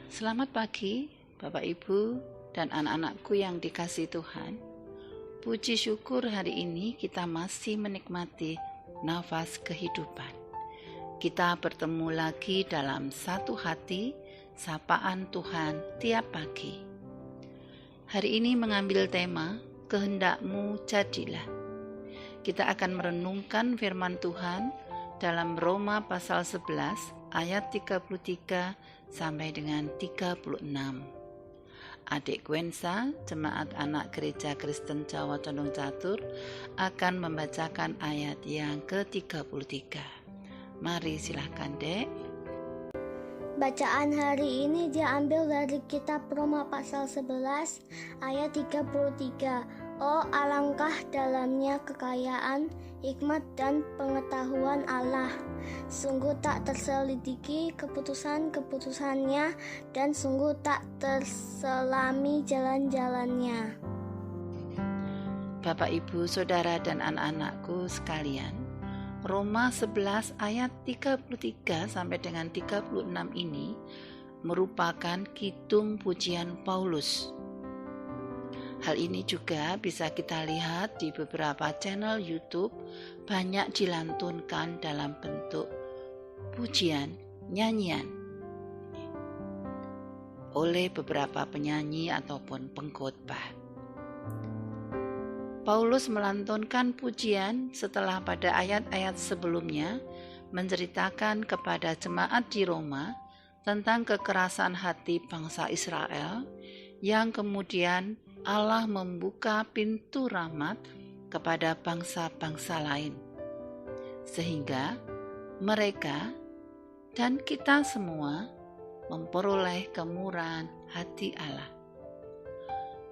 Selamat pagi, Bapak Ibu dan anak-anakku yang dikasihi Tuhan. Puji syukur hari ini kita masih menikmati nafas kehidupan. Kita bertemu lagi dalam satu hati, sapaan Tuhan tiap pagi. Hari ini mengambil tema, kehendak-Mu jadilah. Kita akan merenungkan firman Tuhan dalam Roma pasal 11 ayat 33 sampai dengan 36. Adik Gwensa, Jemaat Anak Gereja Kristen Jawa Condong Catur, akan membacakan ayat yang ke-33. Mari silahkan, Dek. Bacaan hari ini diambil dari kitab Roma pasal 11 ayat 33. Oh, alangkah dalamnya kekayaan, hikmat dan pengetahuan Allah. Sungguh tak terselidiki keputusan-keputusannya dan sungguh tak terselami jalan-jalannya. Bapak, Ibu, Saudara dan anak-anakku sekalian, Roma 11 ayat 33 sampai dengan 36 ini merupakan kidung pujian Paulus. Hal ini juga bisa kita lihat di beberapa channel YouTube, banyak dilantunkan dalam bentuk pujian, nyanyian oleh beberapa penyanyi ataupun pengkhotbah. Paulus melantunkan pujian setelah pada ayat-ayat sebelumnya menceritakan kepada jemaat di Roma tentang kekerasan hati bangsa Israel yang kemudian Allah membuka pintu rahmat kepada bangsa-bangsa lain, sehingga mereka dan kita semua memperoleh kemurahan hati Allah.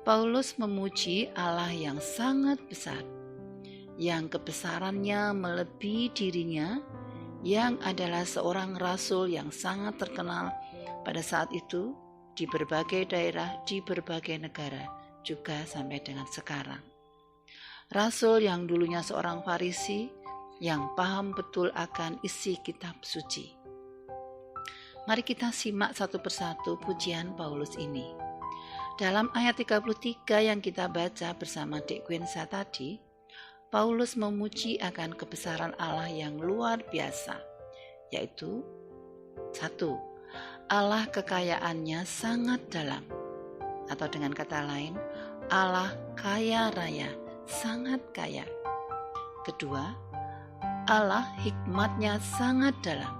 Paulus memuji Allah yang sangat besar, yang kebesarannya melebihi dirinya, yang adalah seorang rasul yang sangat terkenal pada saat itu di berbagai daerah, di berbagai negara, juga sampai dengan sekarang. Rasul yang dulunya seorang Farisi yang paham betul akan isi kitab suci. Mari kita simak satu persatu pujian Paulus ini. Dalam ayat 33 yang kita baca bersama Dek Gwensa tadi, Paulus memuji akan kebesaran Allah yang luar biasa, yaitu 1. Allah kekayaannya sangat dalam, atau dengan kata lain, Allah kaya raya, sangat kaya. Kedua, Allah hikmatnya sangat dalam,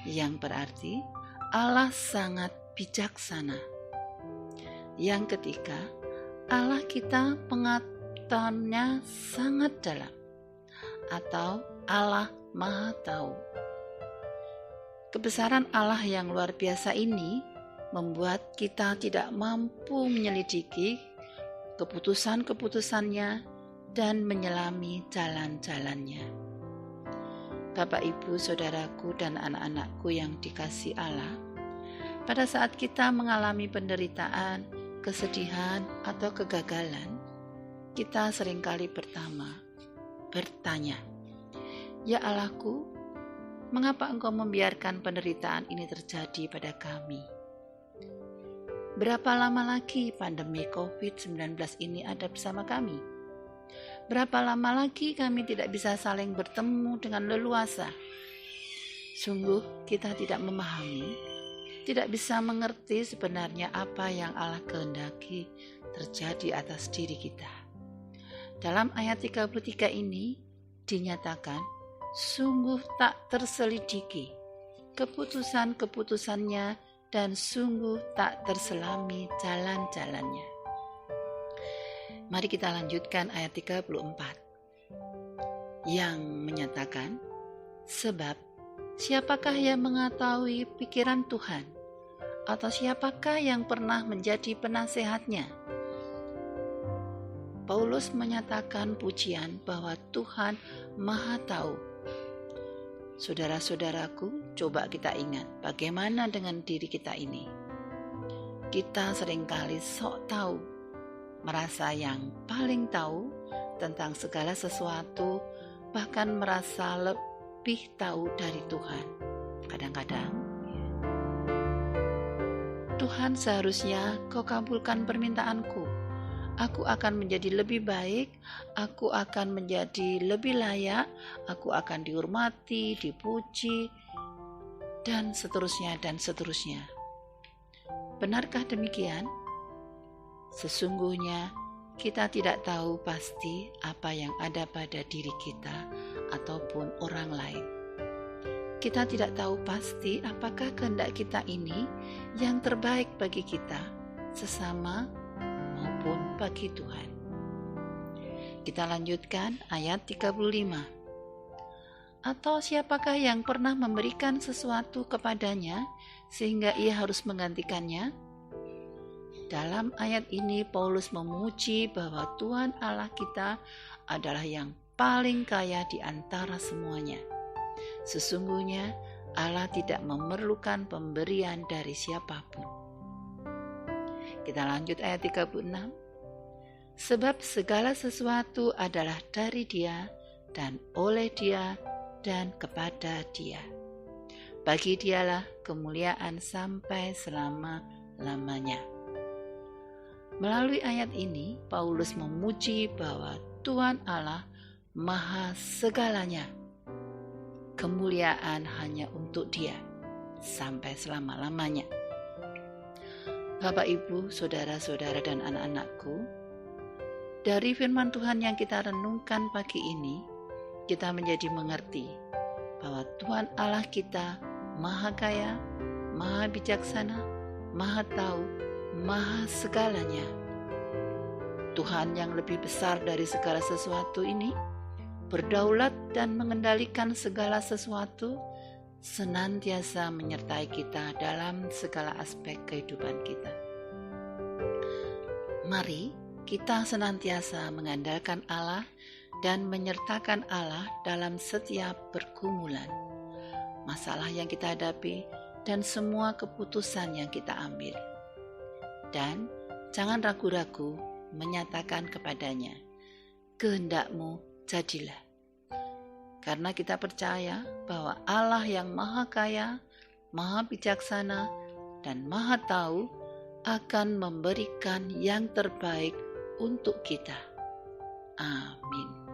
yang berarti Allah sangat bijaksana. Yang ketiga, Allah kita pengetahuannya sangat dalam, atau Allah Maha Tahu. Kebesaran Allah yang luar biasa ini membuat kita tidak mampu menyelidiki keputusan-keputusannya dan menyelami jalan-jalannya. Bapak, Ibu, Saudaraku, dan anak-anakku yang dikasihi Allah, pada saat kita mengalami penderitaan, kesedihan, atau kegagalan, kita seringkali bertanya, "Ya Allahku, mengapa Engkau membiarkan penderitaan ini terjadi pada kami? Berapa lama lagi pandemi COVID-19 ini ada bersama kami? Berapa lama lagi kami tidak bisa saling bertemu dengan leluasa?" Sungguh kita tidak memahami, tidak bisa mengerti sebenarnya apa yang Allah kehendaki terjadi atas diri kita. Dalam ayat 33 ini dinyatakan, sungguh tak terselidiki keputusan-keputusannya dan sungguh tak terselami jalan-jalannya. Mari kita lanjutkan ayat 34 yang menyatakan, sebab siapakah yang mengetahui pikiran Tuhan, atau siapakah yang pernah menjadi penasehatnya? Paulus menyatakan pujian bahwa Tuhan Maha Tahu. Saudara-saudaraku, coba kita ingat bagaimana dengan diri kita ini. Kita seringkali sok tahu, merasa yang paling tahu tentang segala sesuatu, bahkan merasa lebih tahu dari Tuhan. Kadang-kadang Tuhan, seharusnya Kau kabulkan permintaanku. Aku akan menjadi lebih baik, aku akan menjadi lebih layak, aku akan dihormati, dipuji, dan seterusnya dan seterusnya. Benarkah demikian? Sesungguhnya kita tidak tahu pasti apa yang ada pada diri kita ataupun orang lain. Kita tidak tahu pasti apakah kehendak kita ini yang terbaik bagi kita, sesama maupun bagi Tuhan. Kita lanjutkan ayat 35. Atau siapakah yang pernah memberikan sesuatu kepadanya sehingga ia harus menggantikannya? Dalam ayat ini Paulus memuji bahwa Tuhan Allah kita adalah yang paling kaya di antara semuanya. Sesungguhnya Allah tidak memerlukan pemberian dari siapapun. Kita lanjut ayat 36. Sebab segala sesuatu adalah dari Dia dan oleh Dia dan kepada Dia. Bagi Dialah kemuliaan sampai selama-lamanya. Melalui ayat ini, Paulus memuji bahwa Tuhan Allah Maha segalanya. Kemuliaan hanya untuk Dia sampai selama-lamanya. Bapak, Ibu, saudara-saudara, dan anak-anakku, dari firman Tuhan yang kita renungkan pagi ini, kita menjadi mengerti bahwa Tuhan Allah kita Maha Kaya, Maha Bijaksana, Maha Tahu, Maha segalanya. Tuhan yang lebih besar dari segala sesuatu ini, berdaulat dan mengendalikan segala sesuatu, senantiasa menyertai kita dalam segala aspek kehidupan kita. Mari kita senantiasa mengandalkan Allah dan menyertakan Allah dalam setiap pergumulan, masalah yang kita hadapi, dan semua keputusan yang kita ambil. Dan jangan ragu-ragu menyatakan kepadanya, kehendak-Mu jadilah. Karena kita percaya bahwa Allah yang Maha Kaya, Maha Bijaksana, dan Maha Tahu akan memberikan yang terbaik untuk kita. Amin.